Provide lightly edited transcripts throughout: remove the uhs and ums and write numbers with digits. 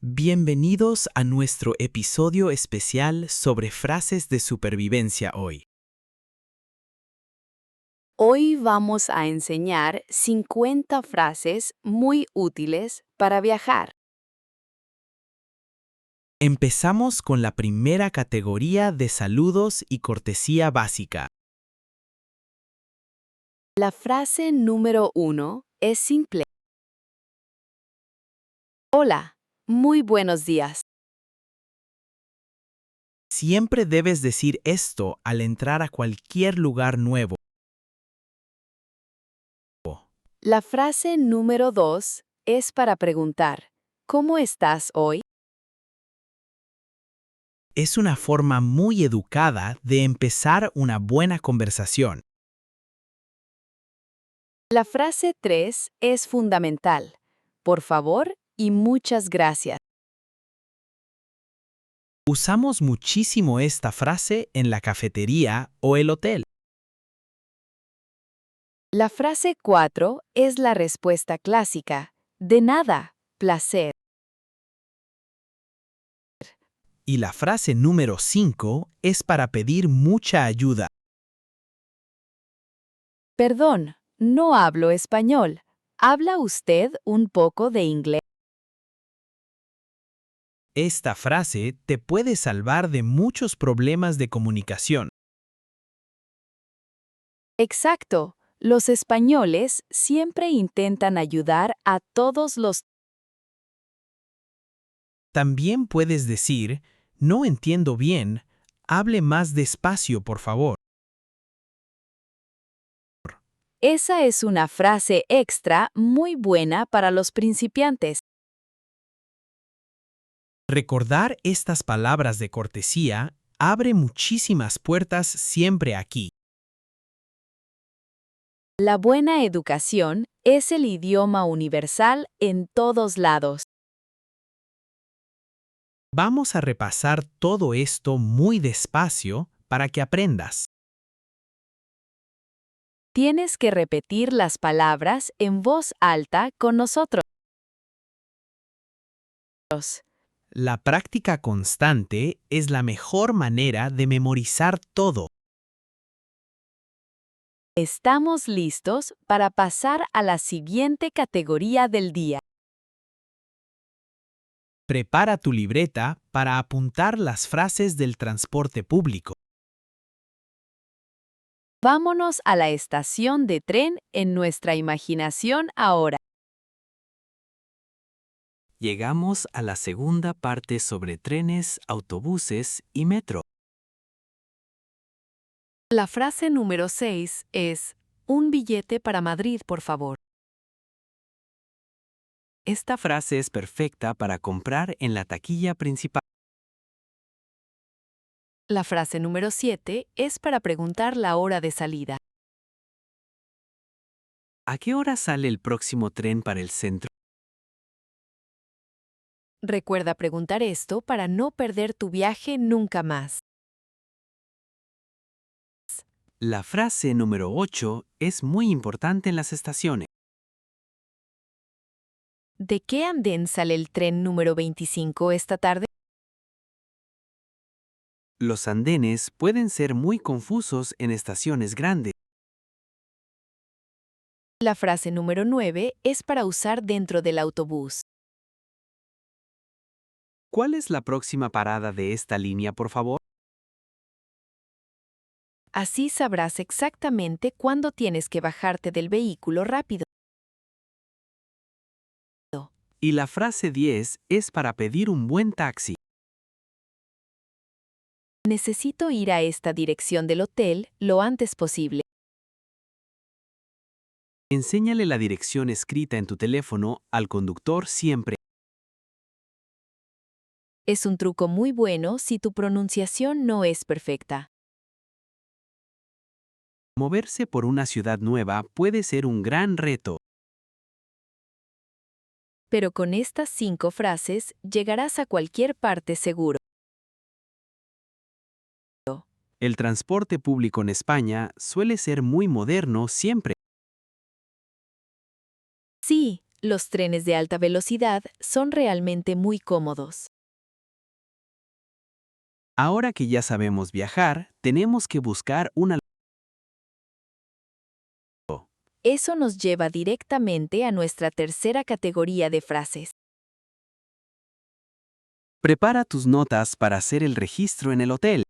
Bienvenidos a nuestro episodio especial sobre frases de supervivencia hoy. Hoy vamos a enseñar 50 frases muy útiles para viajar. Empezamos con la primera categoría de saludos y cortesía básica. La frase número 1 es simple. Hola, muy buenos días. Siempre debes decir esto al entrar a cualquier lugar nuevo. La frase número 2 es para preguntar, ¿cómo estás hoy? Es una forma muy educada de empezar una buena conversación. La frase 3 es fundamental. Por favor y muchas gracias. Usamos muchísimo esta frase en la cafetería o el hotel. La frase 4 es la respuesta clásica. De nada, placer. Y la frase número 5 es para pedir mucha ayuda. Perdón, no hablo español. ¿Habla usted un poco de inglés? Esta frase te puede salvar de muchos problemas de comunicación. Exacto. Los españoles siempre intentan ayudar a todos los... También puedes decir, no entiendo bien, hable más despacio, por favor. Esa es una frase extra muy buena para los principiantes. Recordar estas palabras de cortesía abre muchísimas puertas siempre aquí. La buena educación es el idioma universal en todos lados. Vamos a repasar todo esto muy despacio para que aprendas. Tienes que repetir las palabras en voz alta con nosotros. La práctica constante es la mejor manera de memorizar todo. Estamos listos para pasar a la siguiente categoría del día. Prepara tu libreta para apuntar las frases del transporte público. Vámonos a la estación de tren en nuestra imaginación ahora. Llegamos a la segunda parte sobre trenes, autobuses y metro. La frase número 6 es, un billete para Madrid, por favor. Esta frase es perfecta para comprar en la taquilla principal. La frase número 7 es para preguntar la hora de salida. ¿A qué hora sale el próximo tren para el centro? Recuerda preguntar esto para no perder tu viaje nunca más. La frase número 8 es muy importante en las estaciones. ¿De qué andén sale el tren número 25 esta tarde? Los andenes pueden ser muy confusos en estaciones grandes. La frase número 9 es para usar dentro del autobús. ¿Cuál es la próxima parada de esta línea, por favor? Así sabrás exactamente cuándo tienes que bajarte del vehículo rápido. Y la frase 10 es para pedir un buen taxi. Necesito ir a esta dirección del hotel lo antes posible. Enséñale la dirección escrita en tu teléfono al conductor siempre. Es un truco muy bueno si tu pronunciación no es perfecta. Moverse por una ciudad nueva puede ser un gran reto. Pero con estas 5 frases llegarás a cualquier parte seguro. El transporte público en España suele ser muy moderno siempre. Sí, Los trenes de alta velocidad son realmente muy cómodos. Ahora que ya sabemos viajar, tenemos que buscar una... Eso nos lleva directamente a nuestra tercera categoría de frases. Prepara tus notas para hacer el registro en el hotel.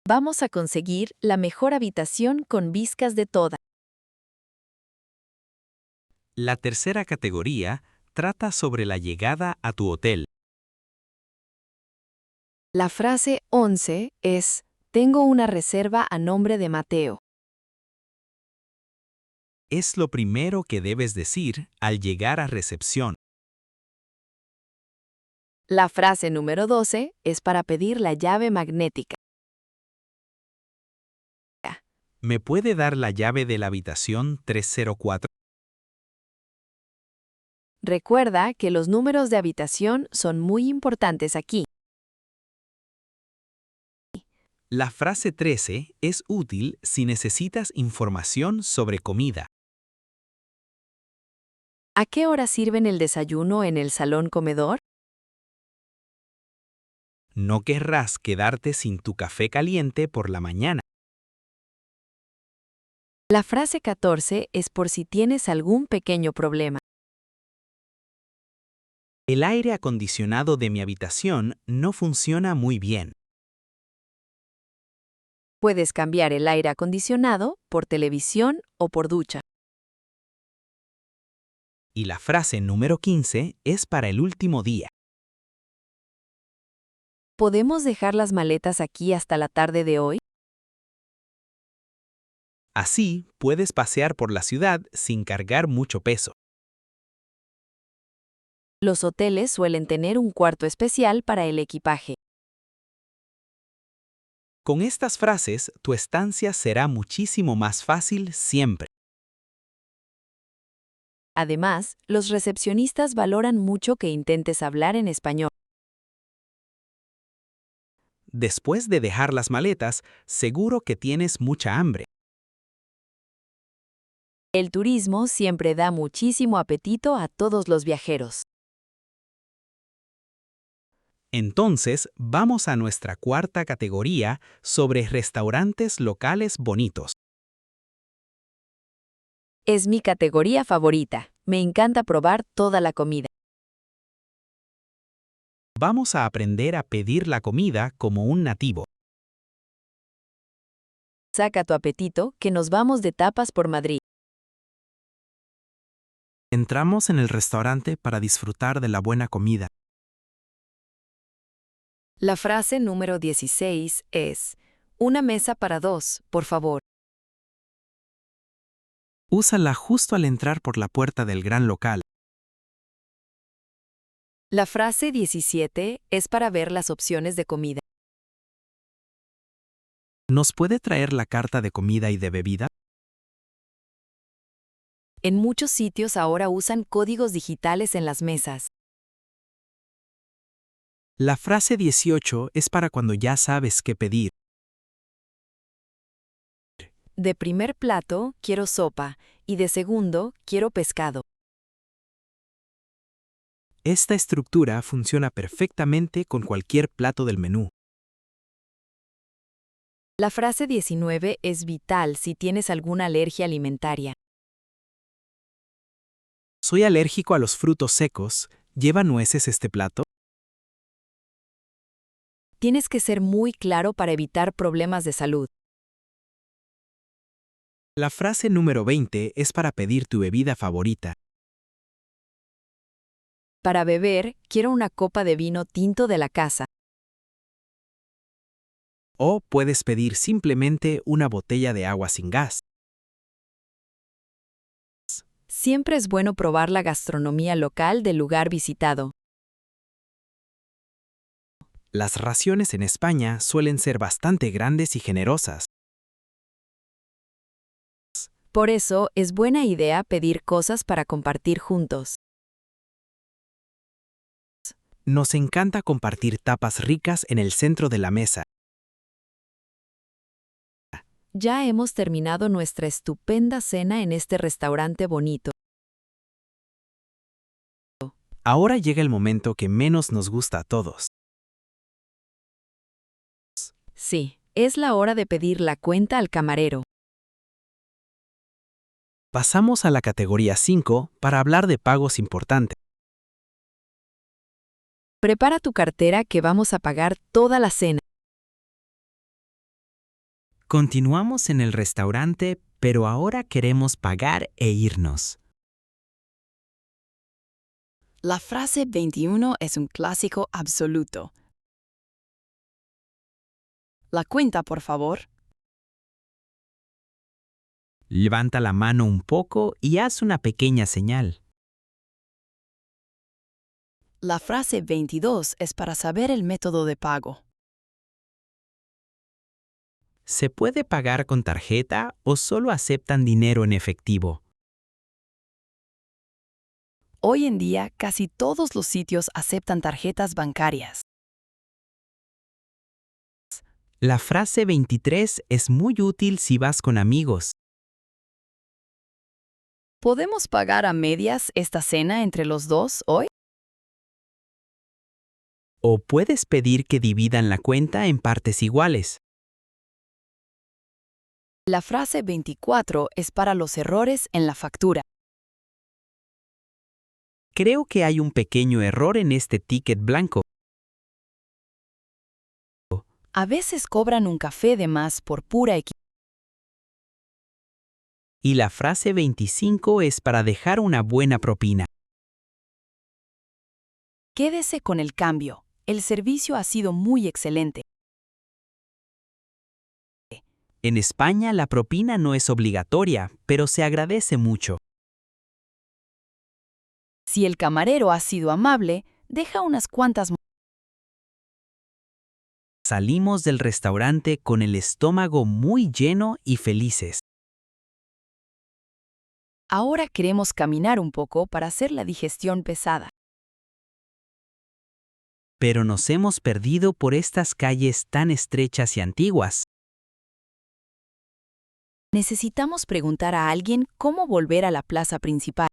Vamos a conseguir la mejor habitación con vistas de toda. La tercera categoría trata sobre la llegada a tu hotel. La frase 11 es, tengo una reserva a nombre de Mateo. Es lo primero que debes decir al llegar a recepción. La frase número 12 es para pedir la llave magnética. ¿Me puede dar la llave de la habitación 304? Recuerda que los números de habitación son muy importantes aquí. La frase 13 es útil si necesitas información sobre comida. ¿A qué hora sirven el desayuno en el salón comedor? No querrás quedarte sin tu café caliente por la mañana. La frase 14 es por si tienes algún pequeño problema. El aire acondicionado de mi habitación no funciona muy bien. Puedes cambiar el aire acondicionado por televisión o por ducha. Y la frase número 15 es para el último día. ¿Podemos dejar las maletas aquí hasta la tarde de hoy? Así puedes pasear por la ciudad sin cargar mucho peso. Los hoteles suelen tener un cuarto especial para el equipaje. Con estas frases, tu estancia será muchísimo más fácil siempre. Además, los recepcionistas valoran mucho que intentes hablar en español. Después de dejar las maletas, seguro que tienes mucha hambre. El turismo siempre da muchísimo apetito a todos los viajeros. Entonces, vamos a nuestra cuarta categoría sobre restaurantes locales bonitos. Es mi categoría favorita. Me encanta probar toda la comida. Vamos a aprender a pedir la comida como un nativo. Saca tu apetito, que nos vamos de tapas por Madrid. Entramos en el restaurante para disfrutar de la buena comida. La frase número 16 es, una mesa para dos, por favor. Úsala justo al entrar por la puerta del gran local. La frase 17 es para ver las opciones de comida. ¿Nos puede traer la carta de comida y de bebida? En muchos sitios ahora usan códigos digitales en las mesas. La frase 18 es para cuando ya sabes qué pedir. De primer plato, quiero sopa, y de segundo, quiero pescado. Esta estructura funciona perfectamente con cualquier plato del menú. La frase 19 es vital si tienes alguna alergia alimentaria. Soy alérgico a los frutos secos. ¿Lleva nueces este plato? Tienes que ser muy claro para evitar problemas de salud. La frase número 20 es para pedir tu bebida favorita. Para beber, quiero una copa de vino tinto de la casa. O puedes pedir simplemente una botella de agua sin gas. Siempre es bueno probar la gastronomía local del lugar visitado. Las raciones en España suelen ser bastante grandes y generosas. Por eso, es buena idea pedir cosas para compartir juntos. Nos encanta compartir tapas ricas en el centro de la mesa. Ya hemos terminado nuestra estupenda cena en este restaurante bonito. Ahora llega el momento que menos nos gusta a todos. Sí, es la hora de pedir la cuenta al camarero. Pasamos a la categoría 5 para hablar de pagos importantes. Prepara tu cartera que vamos a pagar toda la cena. Continuamos en el restaurante, pero ahora queremos pagar e irnos. La frase 21 es un clásico absoluto. La cuenta, por favor. Levanta la mano un poco y haz una pequeña señal. La frase 22 es para saber el método de pago. ¿Se puede pagar con tarjeta o solo aceptan dinero en efectivo? Hoy en día, casi todos los sitios aceptan tarjetas bancarias. La frase 23 es muy útil si vas con amigos. ¿Podemos pagar a medias esta cena entre los dos hoy? O puedes pedir que dividan la cuenta en partes iguales. La frase 24 es para los errores en la factura. Creo que hay un pequeño error en este ticket blanco. A veces cobran un café de más por pura equivocación. Y la frase 25 es para dejar una buena propina. Quédese con el cambio. El servicio ha sido muy excelente. En España la propina no es obligatoria, pero se agradece mucho. Si el camarero ha sido amable, deja unas cuantas. Salimos del restaurante con el estómago muy lleno y felices. Ahora queremos caminar un poco para hacer la digestión pesada. Pero nos hemos perdido por estas calles tan estrechas y antiguas. Necesitamos preguntar a alguien cómo volver a la plaza principal.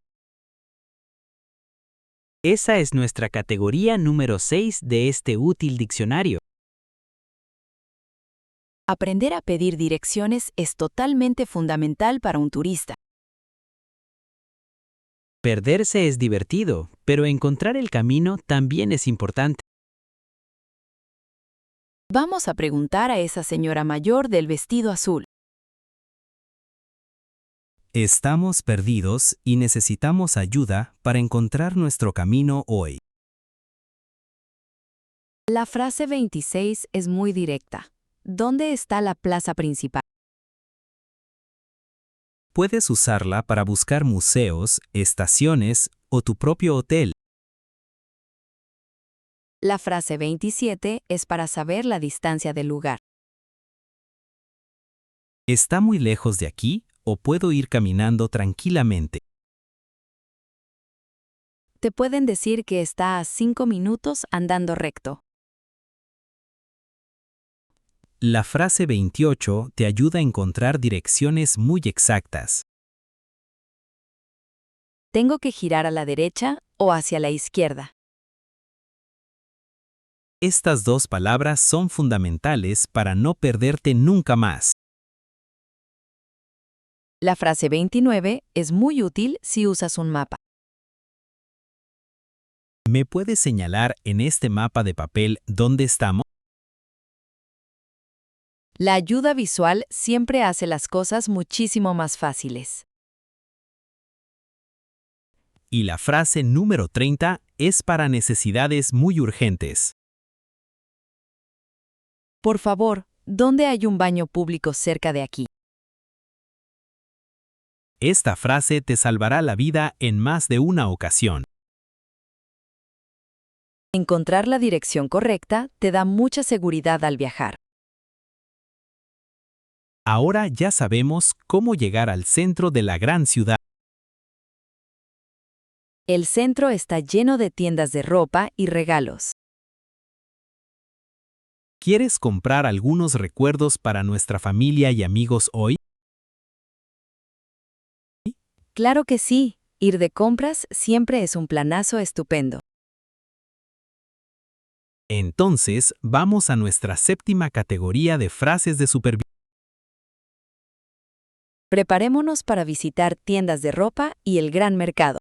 Esa es nuestra categoría número 6 de este útil diccionario. Aprender a pedir direcciones es totalmente fundamental para un turista. Perderse es divertido, pero encontrar el camino también es importante. Vamos a preguntar a esa señora mayor del vestido azul. Estamos perdidos y necesitamos ayuda para encontrar nuestro camino hoy. La frase 26 es muy directa. ¿Dónde está la plaza principal? Puedes usarla para buscar museos, estaciones o tu propio hotel. La frase 27 es para saber la distancia del lugar. ¿Está muy lejos de aquí o puedo ir caminando tranquilamente? Te pueden decir que está a 5 minutos andando recto. La frase 28 te ayuda a encontrar direcciones muy exactas. ¿Tengo que girar a la derecha o hacia la izquierda? Estas dos palabras son fundamentales para no perderte nunca más. La frase 29 es muy útil si usas un mapa. ¿Me puedes señalar en este mapa de papel dónde estamos? La ayuda visual siempre hace las cosas muchísimo más fáciles. Y la frase número 30 es para necesidades muy urgentes. Por favor, ¿dónde hay un baño público cerca de aquí? Esta frase te salvará la vida en más de una ocasión. Encontrar la dirección correcta te da mucha seguridad al viajar. Ahora ya sabemos cómo llegar al centro de la gran ciudad. El centro está lleno de tiendas de ropa y regalos. ¿Quieres comprar algunos recuerdos para nuestra familia y amigos hoy? Claro que sí. Ir de compras siempre es un planazo estupendo. Entonces, vamos a nuestra séptima categoría de frases de supervivencia. Preparémonos para visitar tiendas de ropa y el gran mercado.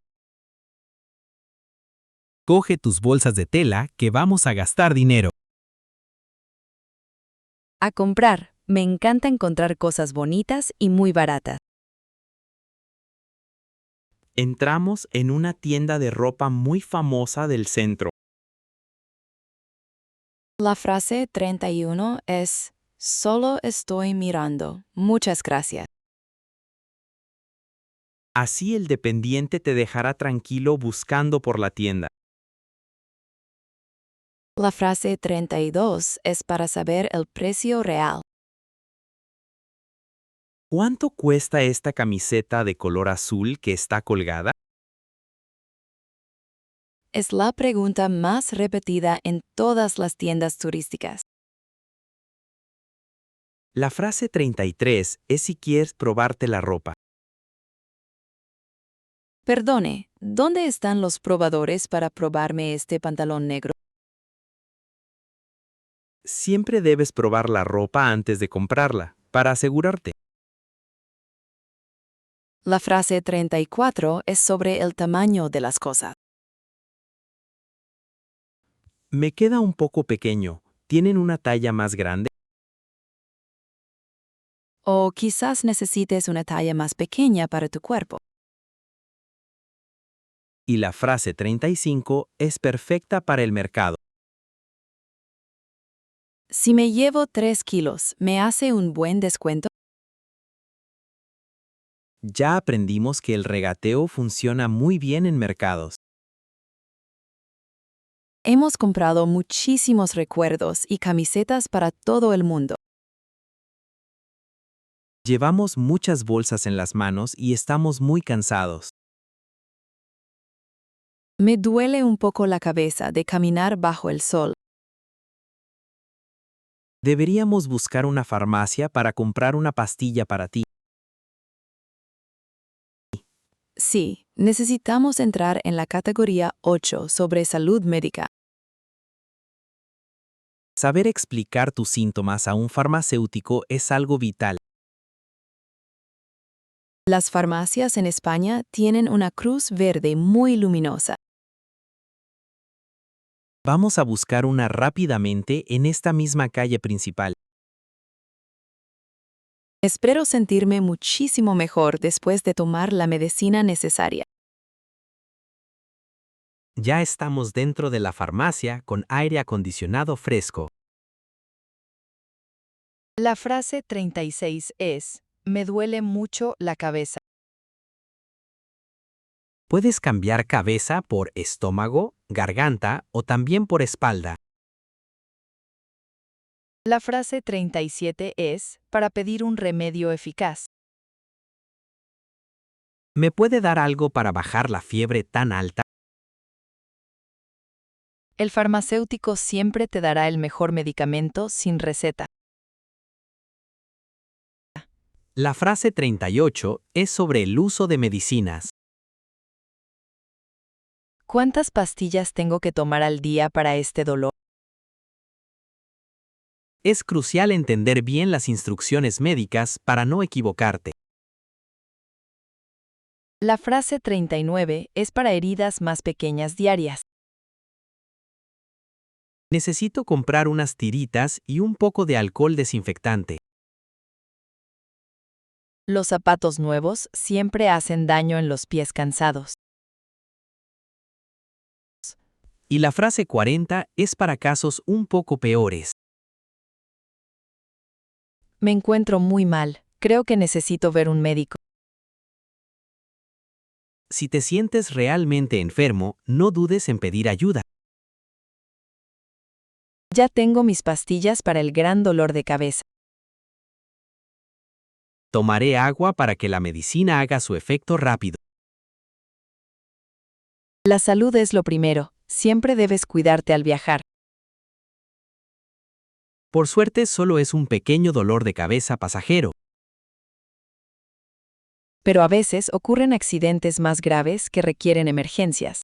Coge tus bolsas de tela que vamos a gastar dinero. A comprar, me encanta encontrar cosas bonitas y muy baratas. Entramos en una tienda de ropa muy famosa del centro. La frase 31 es, solo estoy mirando. Muchas gracias. Así el dependiente te dejará tranquilo buscando por la tienda. La frase 32 es para saber el precio real. ¿Cuánto cuesta esta camiseta de color azul que está colgada? Es la pregunta más repetida en todas las tiendas turísticas. La frase 33 es si quieres probarte la ropa. Perdone, ¿dónde están los probadores para probarme este pantalón negro? Siempre debes probar la ropa antes de comprarla, para asegurarte. La frase 34 es sobre el tamaño de las cosas. Me queda un poco pequeño. ¿Tienen una talla más grande? O quizás necesites una talla más pequeña para tu cuerpo. Y la frase 35 es perfecta para el mercado. Si me llevo 3 kilos, ¿me hace un buen descuento? Ya aprendimos que el regateo funciona muy bien en mercados. Hemos comprado muchísimos recuerdos y camisetas para todo el mundo. Llevamos muchas bolsas en las manos y estamos muy cansados. Me duele un poco la cabeza de caminar bajo el sol. Deberíamos buscar una farmacia para comprar una pastilla para ti. Sí, necesitamos entrar en la categoría 8 sobre salud médica. Saber explicar tus síntomas a un farmacéutico es algo vital. Las farmacias en España tienen una cruz verde muy luminosa. Vamos a buscar una rápidamente en esta misma calle principal. Espero sentirme muchísimo mejor después de tomar la medicina necesaria. Ya estamos dentro de la farmacia con aire acondicionado fresco. La frase 36 es, me duele mucho la cabeza. Puedes cambiar cabeza por estómago, garganta o también por espalda. La frase 37 es, para pedir un remedio eficaz. ¿Me puede dar algo para bajar la fiebre tan alta? El farmacéutico siempre te dará el mejor medicamento sin receta. La frase 38 es sobre el uso de medicinas. ¿Cuántas pastillas tengo que tomar al día para este dolor? Es crucial entender bien las instrucciones médicas para no equivocarte. La frase 39 es para heridas más pequeñas diarias. Necesito comprar unas tiritas y un poco de alcohol desinfectante. Los zapatos nuevos siempre hacen daño en los pies cansados. Y la frase 40 es para casos un poco peores. Me encuentro muy mal. Creo que necesito ver un médico. Si te sientes realmente enfermo, no dudes en pedir ayuda. Ya tengo mis pastillas para el gran dolor de cabeza. Tomaré agua para que la medicina haga su efecto rápido. La salud es lo primero. Siempre debes cuidarte al viajar. Por suerte, solo es un pequeño dolor de cabeza pasajero. pero a veces ocurren accidentes más graves que requieren emergencias.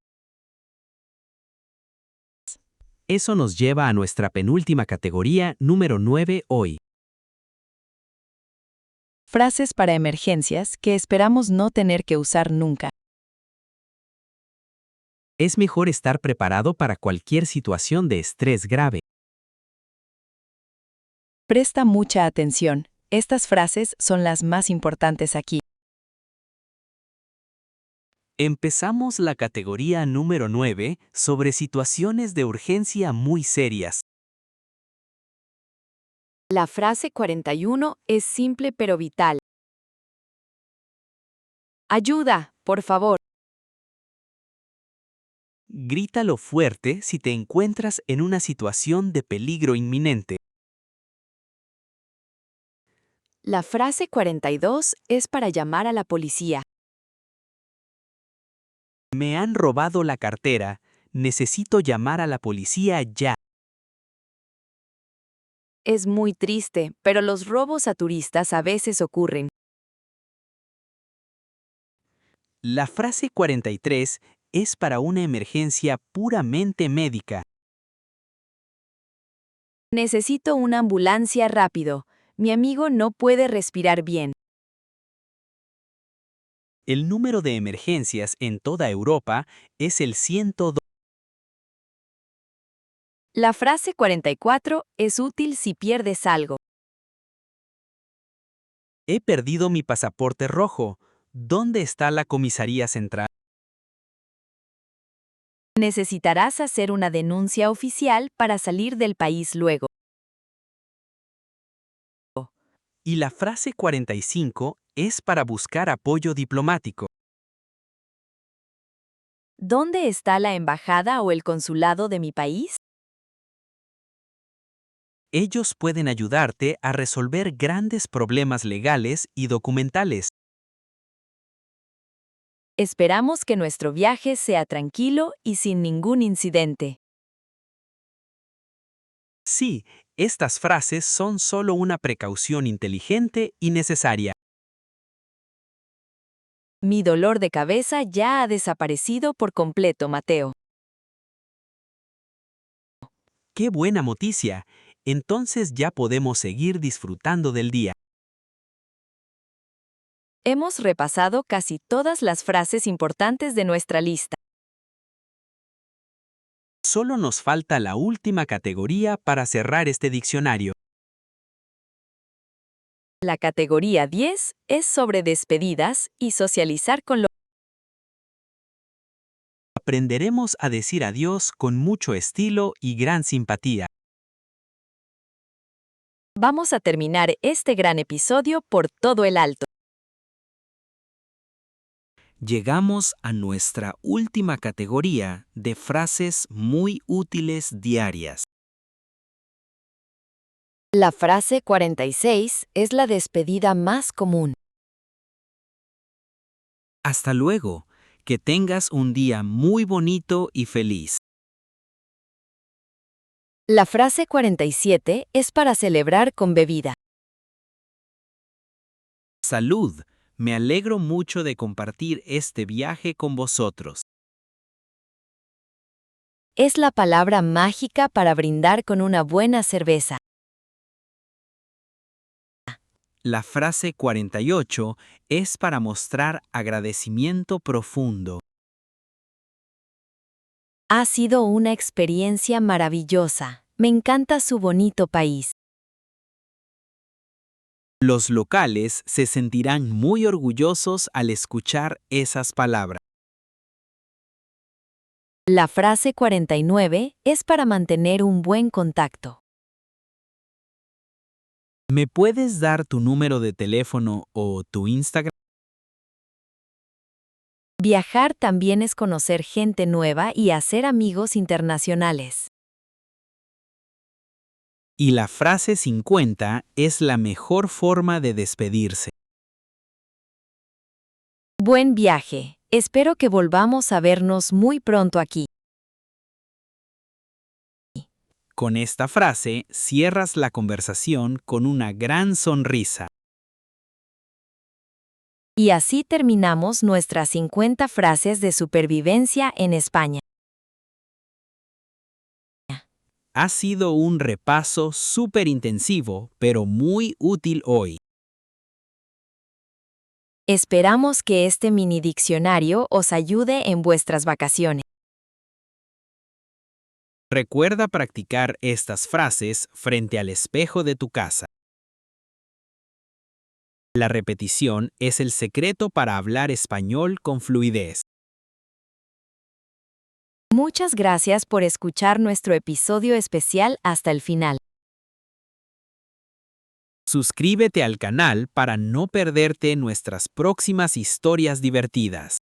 Eso nos lleva a nuestra penúltima categoría, número 9 hoy. Frases para emergencias que esperamos no tener que usar nunca. Es mejor estar preparado para cualquier situación de estrés grave. Presta mucha atención. Estas frases son las más importantes aquí. Empezamos la categoría número 9 sobre situaciones de urgencia muy serias. La frase 41 es simple pero vital. Ayuda, por favor. Grítalo fuerte si te encuentras en una situación de peligro inminente. La frase 42 es para llamar a la policía. Me han robado la cartera. Necesito llamar a la policía ya. Es muy triste, pero los robos a turistas a veces ocurren. La frase 43 es para una emergencia puramente médica. Necesito una ambulancia rápido. Mi amigo no puede respirar bien. El número de emergencias en toda Europa es el 102. La frase 44 es útil si pierdes algo. He perdido mi pasaporte rojo. ¿Dónde está la comisaría central? Necesitarás hacer una denuncia oficial para salir del país luego. Y la frase 45 es para buscar apoyo diplomático. ¿Dónde está la embajada o el consulado de mi país? Ellos pueden ayudarte a resolver grandes problemas legales y documentales. Esperamos que nuestro viaje sea tranquilo y sin ningún incidente. Sí, estas frases son solo una precaución inteligente y necesaria. Mi dolor de cabeza ya ha desaparecido por completo, Mateo. ¡Qué buena noticia! Entonces ya podemos seguir disfrutando del día. Hemos repasado casi todas las frases importantes de nuestra lista. Solo nos falta la última categoría para cerrar este diccionario. La categoría 10 es sobre despedidas y socializar con los... Aprenderemos a decir adiós con mucho estilo y gran simpatía. Vamos a terminar este gran episodio por todo el alto. Llegamos a nuestra última categoría de frases muy útiles diarias. La frase 46 es la despedida más común. Hasta luego, que tengas un día muy bonito y feliz. La frase 47 es para celebrar con bebida. Salud, me alegro mucho de compartir este viaje con vosotros. Es la palabra mágica para brindar con una buena cerveza. La frase 48 es para mostrar agradecimiento profundo. Ha sido una experiencia maravillosa. Me encanta su bonito país. Los locales se sentirán muy orgullosos al escuchar esas palabras. La frase 49 es para mantener un buen contacto. ¿Me puedes dar tu número de teléfono o tu Instagram? Viajar también es conocer gente nueva y hacer amigos internacionales. Y la frase 50 es la mejor forma de despedirse. Buen viaje. Espero que volvamos a vernos muy pronto aquí. Con esta frase cierras la conversación con una gran sonrisa. Y así terminamos nuestras 50 frases de supervivencia en España. Ha sido un repaso súper intensivo, pero muy útil hoy. Esperamos que este mini diccionario os ayude en vuestras vacaciones. Recuerda practicar estas frases frente al espejo de tu casa. La repetición es el secreto para hablar español con fluidez. Muchas gracias por escuchar nuestro episodio especial hasta el final. Suscríbete al canal para no perderte nuestras próximas historias divertidas.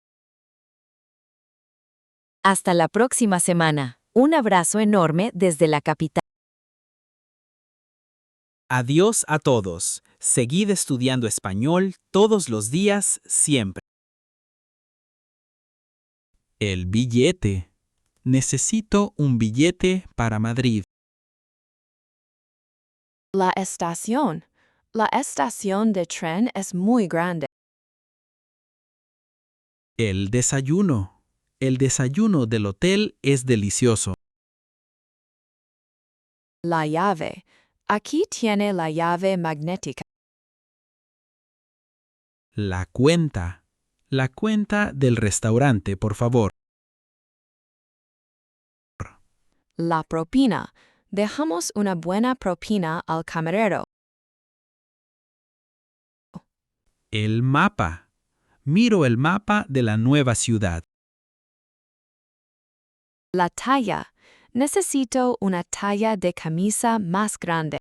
Hasta la próxima semana. Un abrazo enorme desde la capital. Adiós a todos. Seguid estudiando español todos los días, siempre. El billete. Necesito un billete para Madrid. La estación. La estación de tren es muy grande. El desayuno. El desayuno del hotel es delicioso. La llave. Aquí tiene la llave magnética. La cuenta. La cuenta del restaurante, por favor. La propina. Dejamos una buena propina al camarero. El mapa. Miro el mapa de la nueva ciudad. La talla. Necesito una talla de camisa más grande.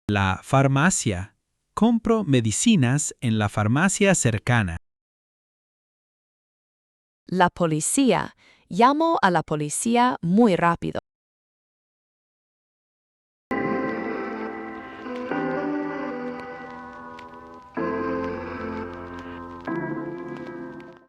La farmacia. Compro medicinas en la farmacia cercana. La policía. Llamo a la policía muy rápido.